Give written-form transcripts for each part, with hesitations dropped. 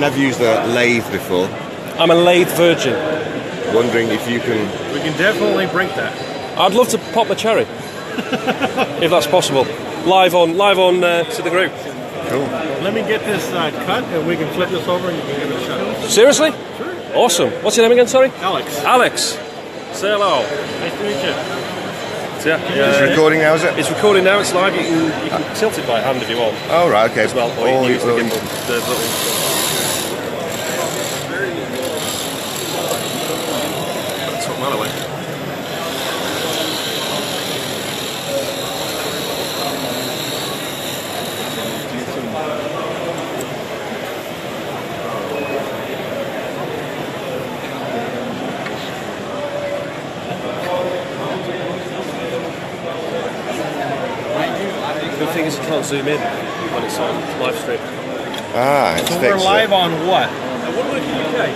never used a lathe before. I'm a lathe virgin. Wondering if you can... We can definitely break that. I'd love to pop the cherry, if that's possible. Live on to the group. Cool. Let me get this cut, and we can flip this over, and you can give it a shot. Seriously? Sure. Awesome. What's your name again? Sorry. Alex. Alex. Say hello. Nice to meet you. Yeah. It's recording now, is it? It's recording now. It's live. You can tilt it by hand if you want. Oh, right, okay. As well, or you can use the gimbal. The little... Took that away. The thing is, you can't zoom in when it's on live stream. Ah, it's So we're live on what? Woodworking UK.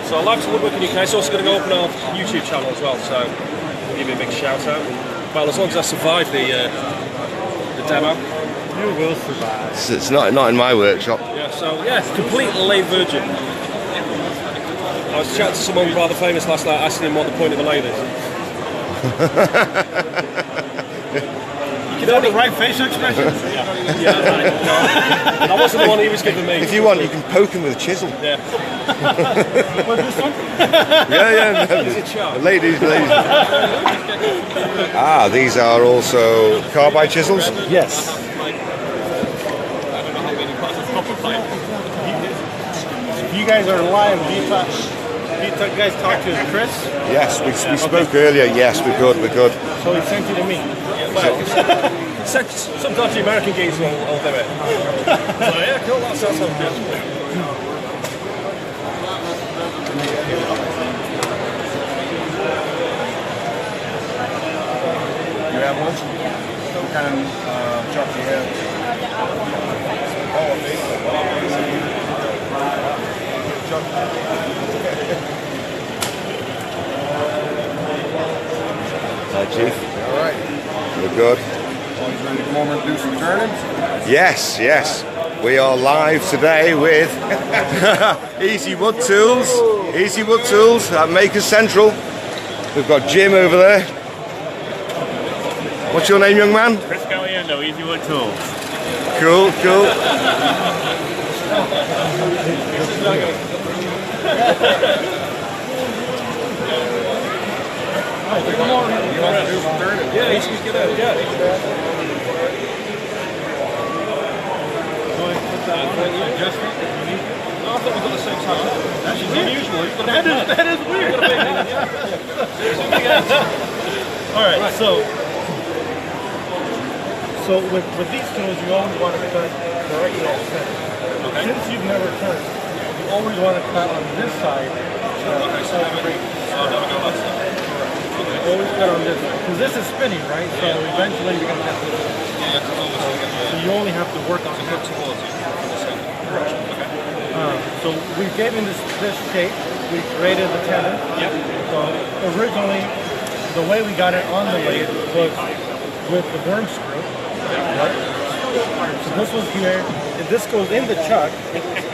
So live to Woodworking UK. It's also going to go up on our YouTube channel as well. So I'll give you a big shout out. Well, as long as I survive the demo. You will survive. It's not in my workshop. Yeah. So yeah, complete lathe virgin. I was chatting to someone rather famous last night, asking him what the point of a lathe is. Is that the right facial expression? Yeah, right. No, that wasn't the one he was giving me. If you want, you can poke him with a chisel. Yeah. What, this one? Yeah. Is it sharp? Ladies. Ah, these are also carbide chisels? Yes. You guys are live. Do you guys talk to Chris? Yes, we spoke earlier. Yes, we're good. So he sent you to me. Well, some dodgy American geese will do it. So yeah, cool. That sounds good. You have one? What kind of truck do you have? Hi, Chief. All right. We're good. Always ready to come over and do some turning? Yes. We are live today with Easy Wood Tools. Easy Wood Tools at Makers Central. We've got Jim over there. What's your name, young man? Chris Galliendo, Easy Wood Tools. Cool. Yeah, he's good at it. Yeah. I thought we got the same size. That's unusual. That is weird. All right, so with these tools, you always want to cut directly off center. Since you've never cut, you always want to cut on this side. Always cut on this side, because this is spinning, right? So eventually you're going to have to. So you only have to work on that towards you. So we've given this shape. We created the tenon. Yep. So originally, the way we got it on the lathe was with the worm screw. Right? So this was here, and this goes in the chuck,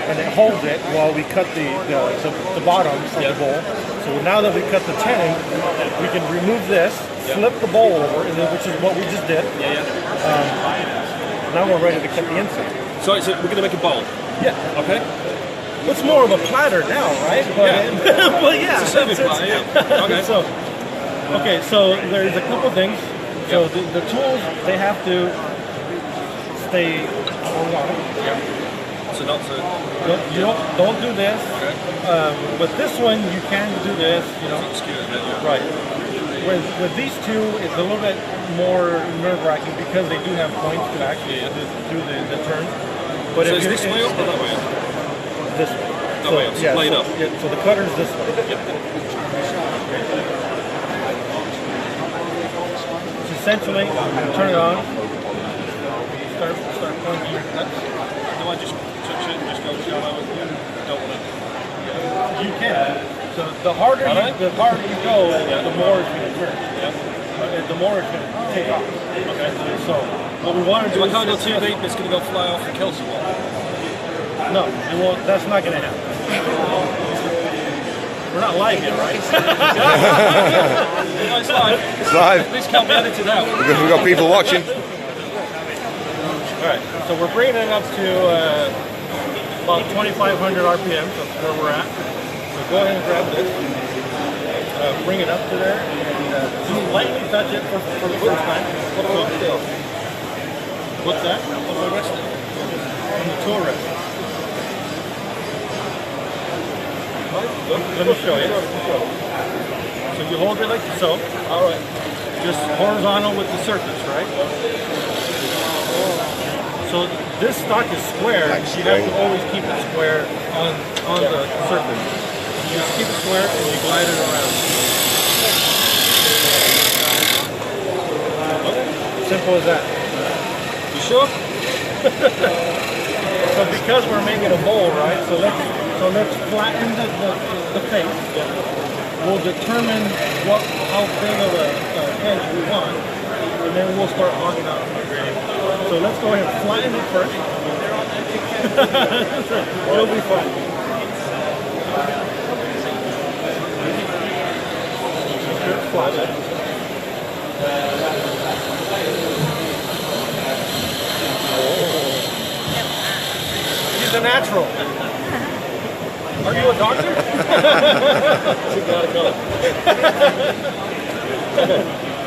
and it holds it while we cut the bottom of the bowl. So now that we cut the tenon, we can remove this, flip the bowl over, which is what we just did. Now we're ready to cut the inside. So we're going to make a bowl. Yeah. Okay. It's more of a platter now, right? But yeah. It's a serving platter, yeah. Okay. So there's a couple things. So the tools, they have to stay horizontal. Yeah. So not to... Don't do this. Okay. With this one, you can do this, Skew it a bit, yeah. Right. With these two, it's a little bit more nerve-wracking because they do have points to actually do the turn. But So if is this way up or that way up? This way. That way up, so blade up. Yeah, so the cutter's this way. Yep. So essentially, turn it on. Start pointing your cuts. Do I just touch it and just go shallow and don't want to... You can. So the harder you go, the more it's going to turn. Yeah. The more it's going to take off. Okay. So what we want to do So I is... can't go too deep, it's going to go fly off and kill someone. No, it won't. That's not going to happen. We're not live yet, right? No, it's live. It's live. This can't be edited out. We've got people watching. All right, so we're bringing it up to about 2,500 RPM, so that's where we're at. So go ahead and grab this, bring it up to there, and just lightly touch it for the first time. What's that? What am I resting? On the tool rest. Let me show you. So you hold it like so. All right. Just horizontal with the surface, right? So this stock is square. You have to always keep it square on the surface. You just keep it square and you glide it around. Simple as that. You sure? So because we're making a bowl, right? So let's flatten the face. We'll determine how big of a edge we want, and then we'll start hogging out the grading. So let's go ahead and flatten it first. It'll be fun. Flatten. He's a natural. Are you a doctor?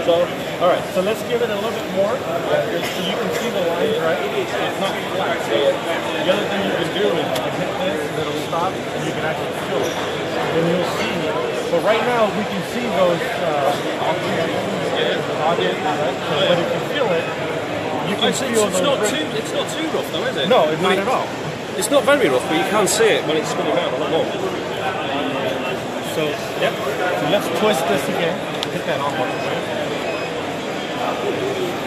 So, all right. So let's give it a little bit more. So you can see the lines, right? It's not flat. The other thing you can do is you can hit this, and it'll stop, and you can actually feel it. And you'll see. But right now we can see those objects, right? But if you feel it, you can feel those. It's not too rough, though, is it? No, it's not at all. It's not very rough, but you can see it when it's spinning around a lot more. So, yep. So let's twist this again. Hit that off.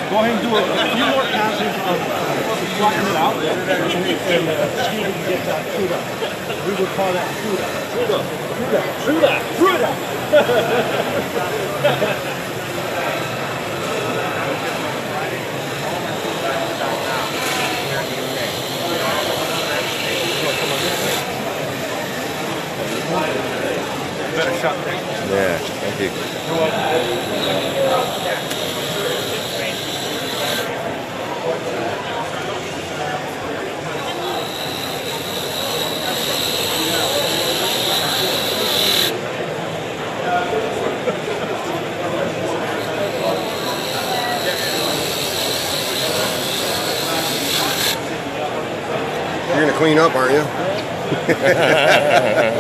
Go ahead and do a few more passes of flatten it out. And see if we can get that truda. We would call that truda. Truda. Better shot there. Yeah, thank you. You're welcome. You're going to clean up, aren't you?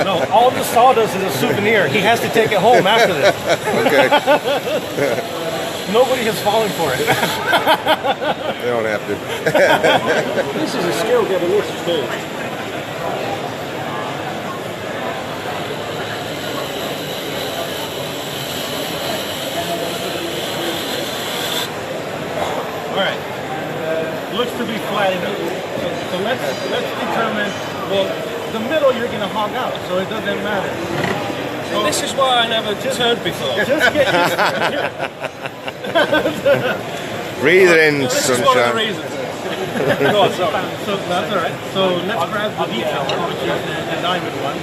No, all the sawdust is a souvenir. He has to take it home after this. Okay. Nobody has fallen for it. They don't have to. This is a skill getting this too. All right. Looks to be flat enough. So let's determine. Well, the middle you're going to hog out, so it doesn't matter. So this is why I never turned before. Just get used to it. Breathe it in, This is one of the sunshine. reasons. Go on, sorry. So that's all right. So let's grab the detailer, which is the diamond one.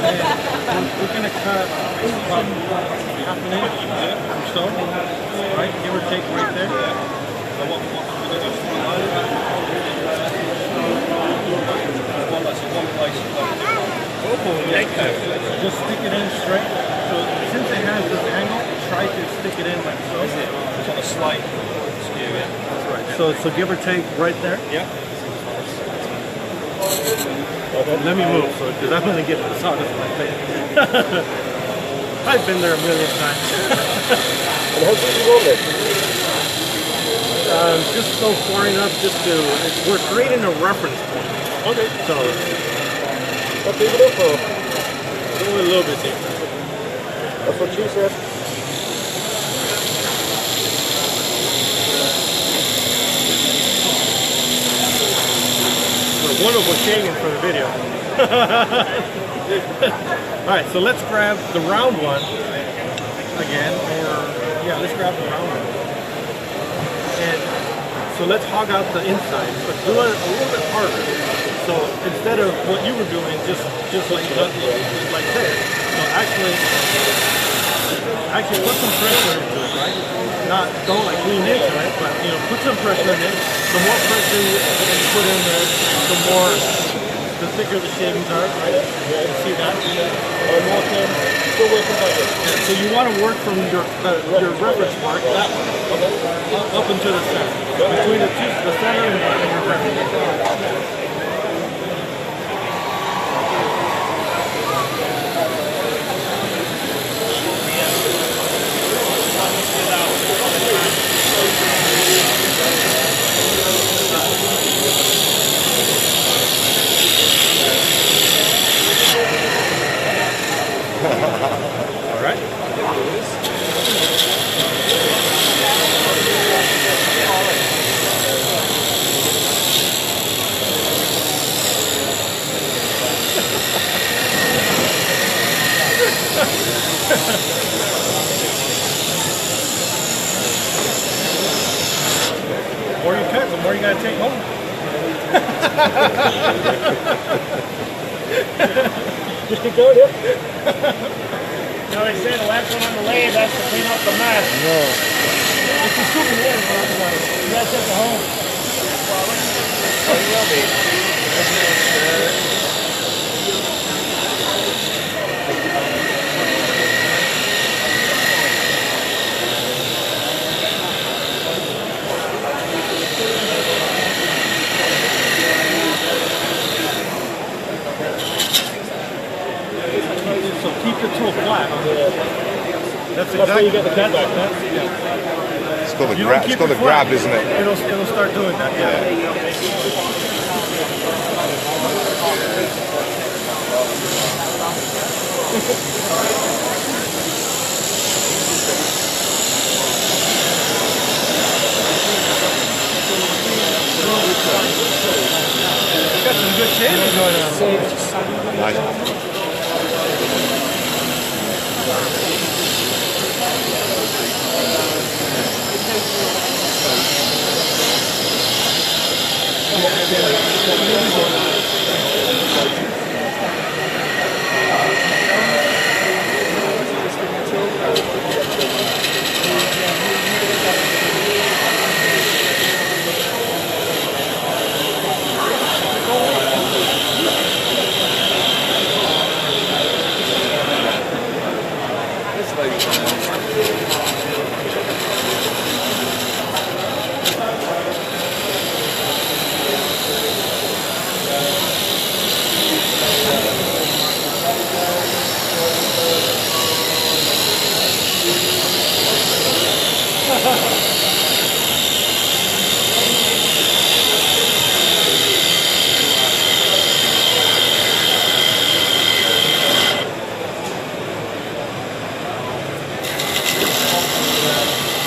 And we're going to cut about half an inch or so, right? Give or take right there. So what we're going to do is one place. Just stick it in straight. So since it has this angle, try to stick it in like so. It's on a slight skew, yeah. That's right. So give or take right there. Yeah. Let me move, because I'm going to get the sawdust in my face. I've been there a million times. And how big you want it? Just go far enough just to, we're creating a reference point. Okay. So, Not big enough or? go a little bit deeper. That's what she said. We're wonderful shaving for the video. Alright, so let's grab the round one again, yeah, let's grab the round one. And so let's hog out the inside, but do it a little bit harder. So instead of what you were doing, just like this, so actually put some pressure into it, right? Don't like lean into it, but put some pressure in it. The more pressure you put in there, the thicker the shavings are, right? You see that? Still working by this. So you want to work from your reference mark that way, up into the center, between the center and your reference mark. All right. The more you cut, the more you gotta take home. Just to go there. They say the last one on the lathe has to clean up the mess. No. It's a souvenir, but you gotta take it home. Oh, you will be. So keep the tool flat. That's exactly how you get the cut back. It's called a grab, isn't it? It'll start doing that. Yeah. Got some good shaving going on. Nice.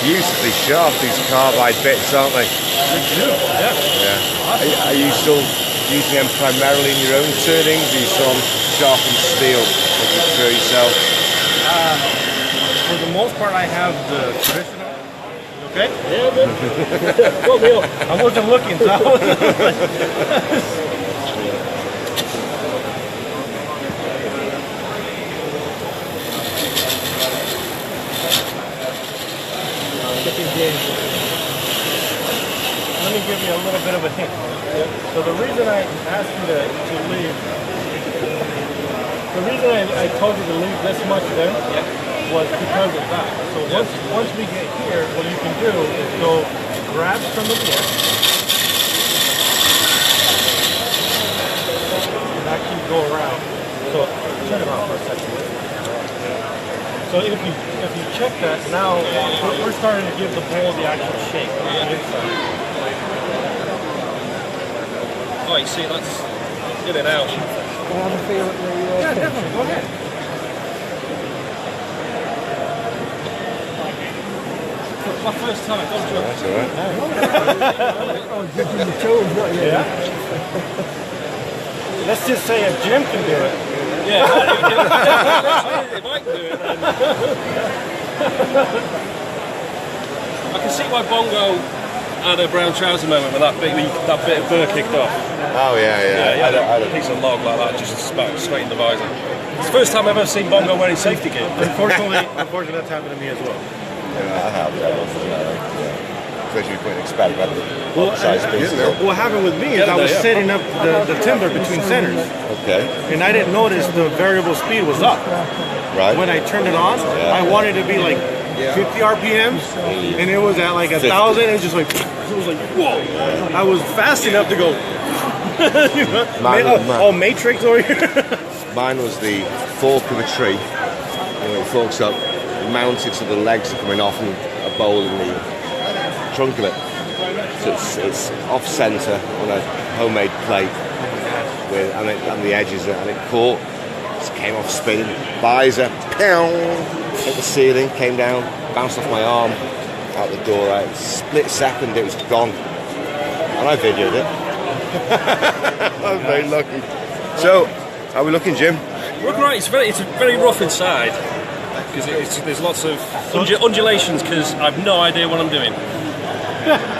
Beautifully sharp, these carbide bits, aren't they? Yeah. Are you still using them primarily in your own turnings? Are you still on sharpened steel that you throw yourself? For the most part, I have the traditional. Okay? Yeah, good. Cool deal. I wasn't looking, so I wasn't Let me give you a little bit of a hint. So the reason I asked you to leave, the reason I told you to leave this much there was because of that. So once we get here, what you can do is go grab some of this and actually go around. So turn it off for a second. So if you check that, now we're starting to give the bowl the actual shape on the inside. Oh, you see, that's in and out. Yeah, definitely. Go ahead. My first time, don't you? That's alright. Oh, dipping the toes, not yet. Yeah. Let's just say if Jim can do it. Yeah, if I can do it, then. I can see why Bongo had a brown trouser moment when that bit of burr kicked off. Oh yeah. I had a piece of log like that just straight in the visor. It's the first time I've ever seen Bongo wearing safety gear. Unfortunately, that's happened to me as well. Yeah, I have. Especially if you put an experimental size piece. What happened with me is I was setting up the timber between centers. Okay. And I didn't notice the variable speed was up. Right. When I turned it on, I wanted it to be like 50 RPMs, and it was at like 1,000. It was just like, it was like, whoa! I was fast enough to go. You know? Matrix over here. Mine was the fork of a tree. You know, it forks up, mounted so the legs are coming off and a bowl in the trunk of it. So it's off centre on a homemade plate with and the edges and it caught. Just came off spinning. Visor, pow, hit the ceiling, came down, bounced off my arm, out the door. Right, split second, it was gone, and I videoed it. I was very lucky. So, how are we looking, Jim? We're great. It's very rough inside because there's lots of undulations because I've no idea what I'm doing.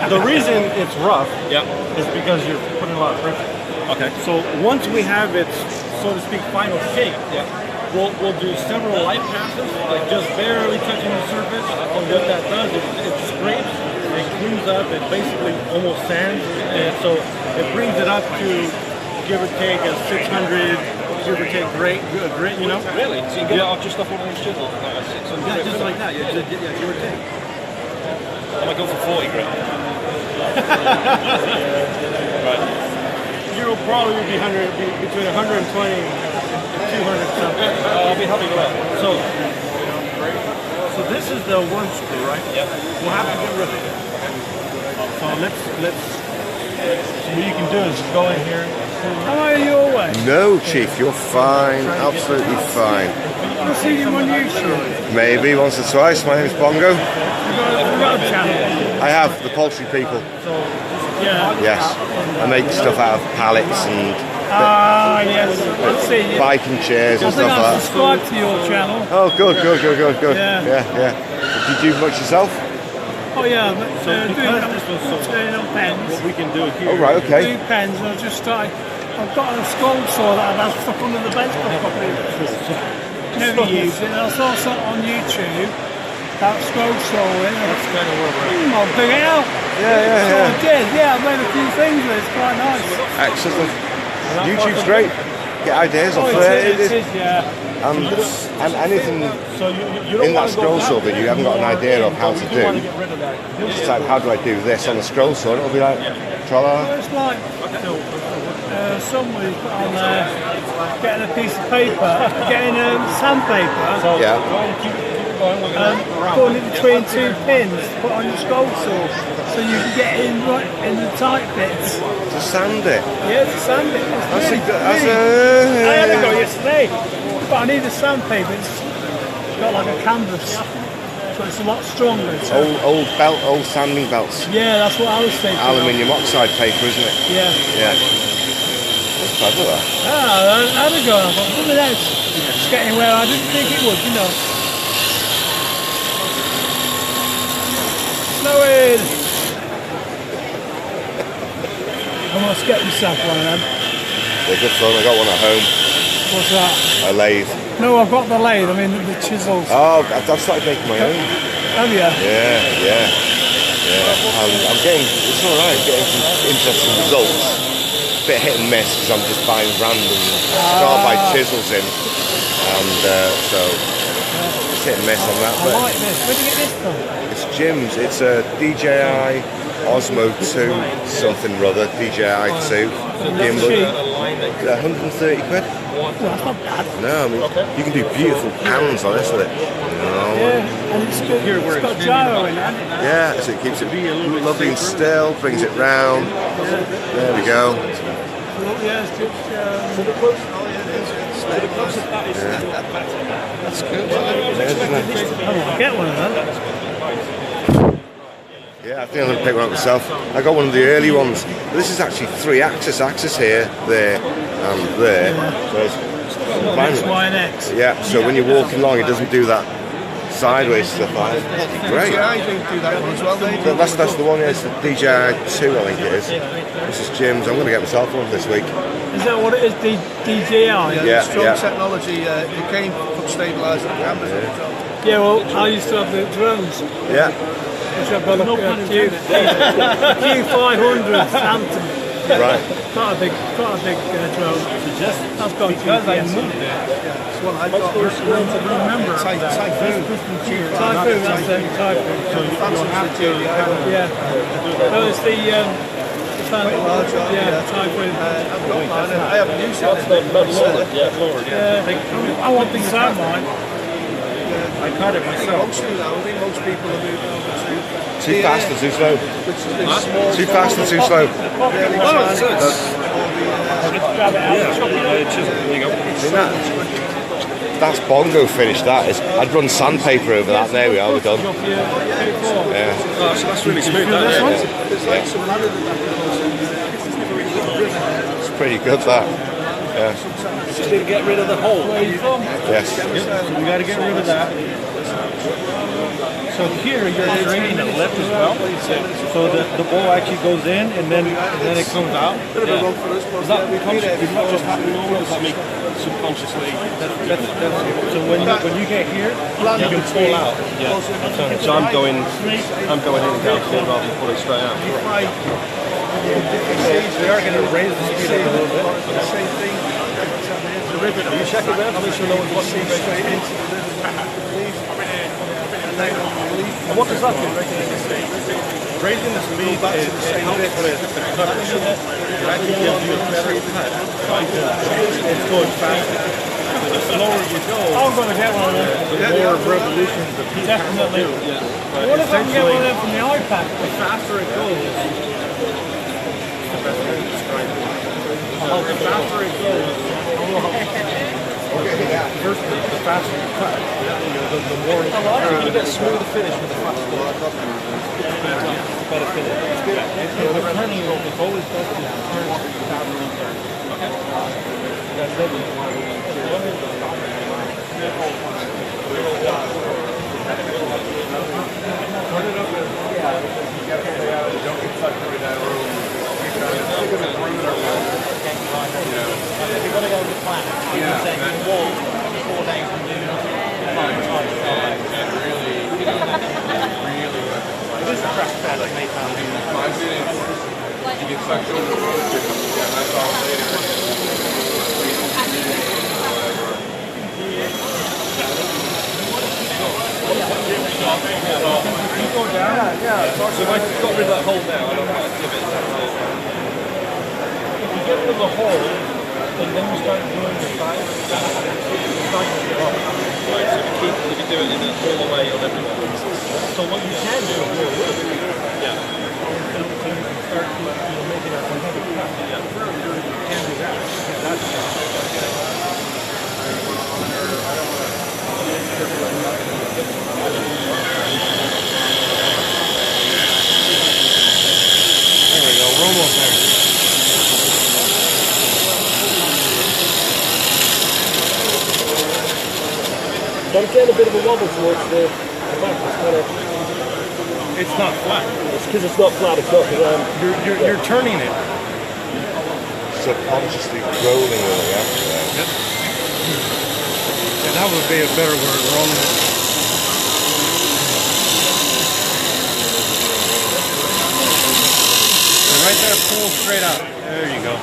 The reason it's rough is because you're putting a lot of pressure. Okay. So once we have its, so to speak, final shape, we'll do several light passes, like just barely touching the surface. And what that does is it scrapes, it cleans up, it basically almost sands, and so it brings it up to give or take a 600, give or take grit, you know? Really? So you can get it off just off one of those chisels? Like 600 Yeah, just like that. Yeah, give or take. I might go for 40 grit. Right. You'll probably be between 120 and 200 something. I'll be happy with that. So this is the worm screw, right? Yep. We'll have to get rid of it. So let's. So what you can do is go in here. How are you always? No, Chief, you're fine. Absolutely fine. I've seen you on YouTube. Maybe once or twice. My name's Bongo. You've got a channel. I have the poultry people. So yeah. Yes, I make stuff out of pallets and Yes, I've seen you. biking chairs and I think stuff I've like that. subscribed to your channel. Oh, good. Yeah. Yeah. Did you do much yourself? Oh yeah, but Because this was so doing on pens. what we can do here. Oh, right, okay. Doing pens, and I just started. I've got a scroll saw that I've had stuck under the bench for a couple of years. Never used it. And I saw something on YouTube about scroll sawing. That's kind of where we're at. I'll bring it out. So I did. Yeah, I made a few things with it. It's quite nice. Excellent. YouTube's great. Get ideas off Oh, there. it is, yeah. And anything So you don't in that want to go scroll that saw that you haven't got an idea of how to You want to do. get rid of that. It's like, how do I do this on the scroll saw? It'll be like, tra-la. Well, it's like somebody put on getting a piece of paper, getting sandpaper, Yeah. putting it between two pins, put on your scroll saw, so you can get in right in the tight bits. To sand it. Yeah, to sand it. That's It's a, I had to go yesterday, but I need a sandpaper. It's got like a canvas, so it's a lot stronger. So, old sanding belts. yeah, that's what I was thinking. Aluminium oxide paper, isn't it? Yeah. Yeah. That's clever, that. I had to go. I thought, look at that. It's getting where I didn't think it would, you know. Snowing! I must get myself one of them. They're good fun. I got one at home. What's that? A lathe. No, I've got the lathe. I mean the chisels. Oh, I've started making my own. Have you? Yeah. I'm getting, it's alright, getting some interesting results. Bit hit and miss because I'm just buying random. Can't buy chisels in. And so, it's hit and miss on that. I But like this. Where did you get this from? it's Jim's. It's a DJI Osmo 2 something or other. DJI 2 gimbal. cheap. 130 quid. Well, that's not bad. No, I mean, you can do beautiful pans on this with it. Yeah, and it's good. It's got gyro in it, hasn't it? Yeah, so it keeps it lovely and still, brings it round. There we go. Yeah, it's good. That's good. Yeah, isn't it? I'll get one of them. Yeah, I think I'm going to pick one up myself. I got one of the early ones. This is actually 3-axis here, there, and there. So it's X, Y, and X. yeah, so when you're walking along, it doesn't do that sideways stuff like that. That'd be great. Yeah, I do that one as well. That's the one, yeah, it's the DJI 2, I think it is. This is Jim's. I'm going to get myself one this week. Is that what it is? DJI? Yeah, strong technology. It came from stabilising the cameras. Yeah, well, I used to have the drones. Yeah. Which I've got a Q500 Phantom. Right. Quite a big drone. That's got Because I GPS. moved it, it's one I got Remember, Typhoon. Typhoon, that's it, Typhoon. So you don't have to. Yeah. No, it's the Phantom. large one, Yeah, Typhoon. I've got mine. I haven't used it. Yeah, I want the sound mine. I cut it myself. Most do now. I think most people are moving over to Too fast or too slow? which is this small. Too fast or too slow? That's Bongo finished, that is. I'd run sandpaper over that, there we are, we're done. Yeah. Oh, so that's really smooth, that is. There's like some ladder It's pretty good, that. Yeah. Just need to get rid of the hole. Yes. We got to get rid of that. So here you're draining the lip as well. So the ball actually goes in and then it comes out. bit of a run for us, but Is that just happening or does that make subconsciously? So when you get here, you can pull out. Yeah. So I'm going in and down here rather than pull it straight out. We are going to raise the speed up a little bit. same thing. Are you checking that? I'll make sure no one's watching me. And what does that do? Raising the speed it helps with the cutter. It actually gives you a better cut. It's going faster. The slower you go, I'm going to get one of them. the more revolutions the piece Definitely. do. What if I can get one of them from the iPad? The faster it goes, the best way to describe it. The faster it goes, first the faster you cut, the more You can get a smoother finish with a fast one. Better finish. the turning is always best to turn faster and turn. That's it. So if I got rid of that hole now, I don't want to give it that hole. If you get rid of the hole, and then you start doing the size, it's not going to go up. Right, so if you do it in all the way on everyone. So what you can do is Yeah. so you can start making a 100 cut. You can do that. There we go. We're almost there. So I'm getting a bit of a wobble towards the back. It's not flat. It's because it's not flat, it's not. You're turning it. Subconsciously rolling with it, yeah? And that would be a better word, rolling it. And right there, pull straight out. There you go.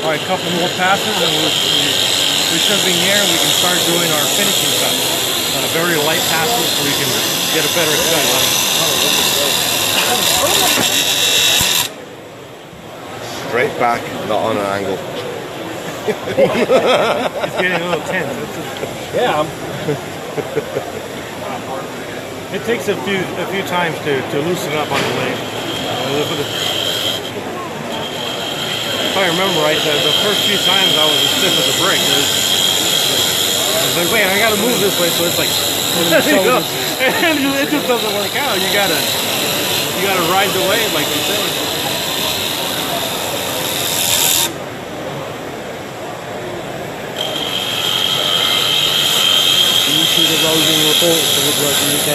All right, a couple more passes and we should be near and we can start doing our finishing cut. On a very light passes so we can get a better cut on it. Straight back, not on an angle. It's getting a little tense. Yeah, It takes a few times to loosen up on the lathe. If I remember right, the first few times I was as stiff as a brick. I was like, wait, I gotta move this way, so it's like, and it just doesn't work out. You gotta ride the wave, like you say. the roving reporter for Woodworking UK.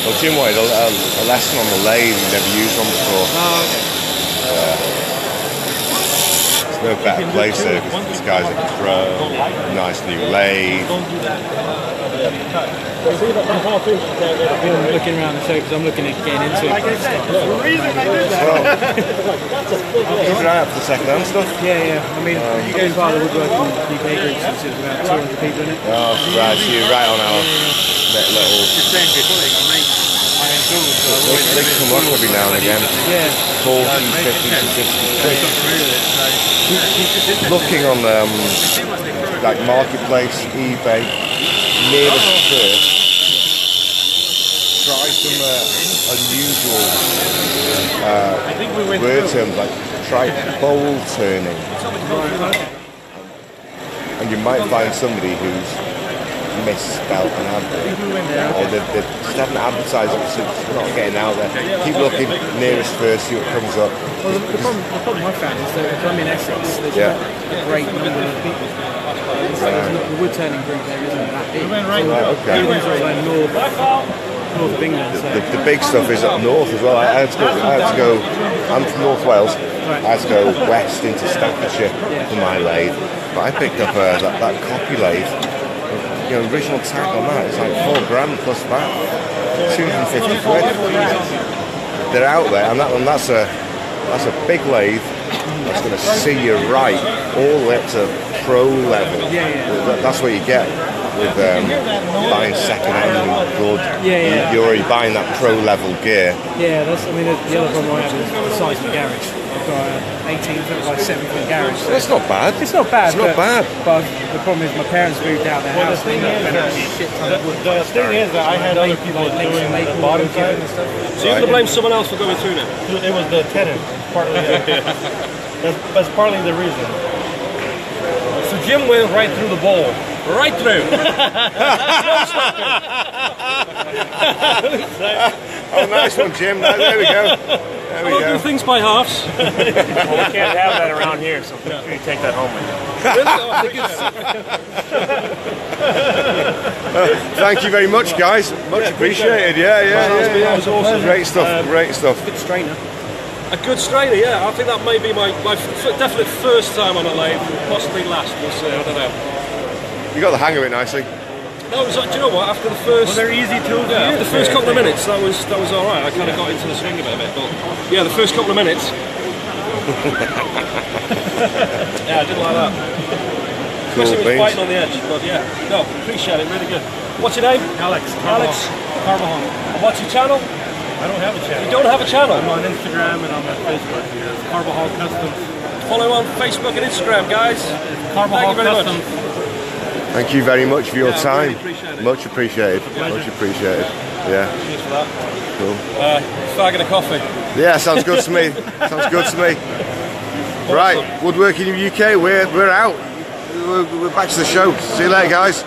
Well, Jim wanted a lesson on the lathe. He'd never used one before. There's no better place there because this guy's a pro, nice new lathe. I've been looking around the show because I'm looking at getting into it. Well, keep an eye out for the second-hand stuff. Yeah. I mean, you guys part of the Woodworking UK group since it was about 200 people in it. Oh, right, so you're right on our little... They come up every now and again. Yeah. 40, 50, 60 quid. Looking on like Marketplace, eBay, nearest first, try some unusual word terms, like try bowl turning. And you might find somebody who's misspelled an advert, or they just haven't advertised it, so it's not getting out there. Keep looking, nearest first, see what comes up. Well, the problem I found is that if I'm in Essex, there's not a great number of people. The wood turning group there isn't that big. Okay. Everyone's sort of like north of England. So. The big stuff is up north as well. I had to go. I'm from North Wales. I had to go west into Staffordshire for my lathe, but I picked up that copy lathe. You know, original tag on that is like £4 plus that, 250 quid. They're out there, and that's a big lathe. That's going to see you right all the way up to pro level. That's what you get with buying second-hand and good. You're already buying that pro level gear. Yeah, the other problem I have is the size of the garage. I've got an 18 foot by 7 foot garage. So that's not bad. It's not bad. It's not bad. But the problem is my parents moved out their house. The thing is that I had other people doing the bottom side and stuff. So you're going to blame someone else for going through now? It was the tenant, partly. That's partly the reason. So Jim went right through the bowl. Right through. Oh, nice one, Jim. There we go. There we go. Do things by halves. Well, we can't have that around here, so you take that home with you. Thank you very much, guys. Much appreciated. Yeah. That was awesome. Great stuff. Great stuff. Good strainer. A good strainer, yeah. I think that may be my definite first time on a lathe, possibly last. We'll see. I don't know. You got the hang of it nicely. No, do you know what? After the first, They're easy tools. after the first couple of minutes, that was all right. I kind of got into the swing of it a bit, but yeah, the first couple of minutes. Yeah, I didn't like that. Especially when it's biting on the edge. But yeah, no, appreciate it. Really good. What's your name? Alex. Carbajal. And what's your channel? I don't have a channel. You don't have a channel? I'm on Instagram and I'm on Facebook. Carbajal Customs. Follow on Facebook and Instagram, guys. Carbajal Customs. Thank you very much for your time. Really appreciate it. Much appreciated. Much appreciated. Yeah. Cheers for that. Cool. Fag and a coffee. Yeah, sounds good to me. Sounds good to me. Right, Woodworking in the UK. We're out. We're back to the show. See you later, guys.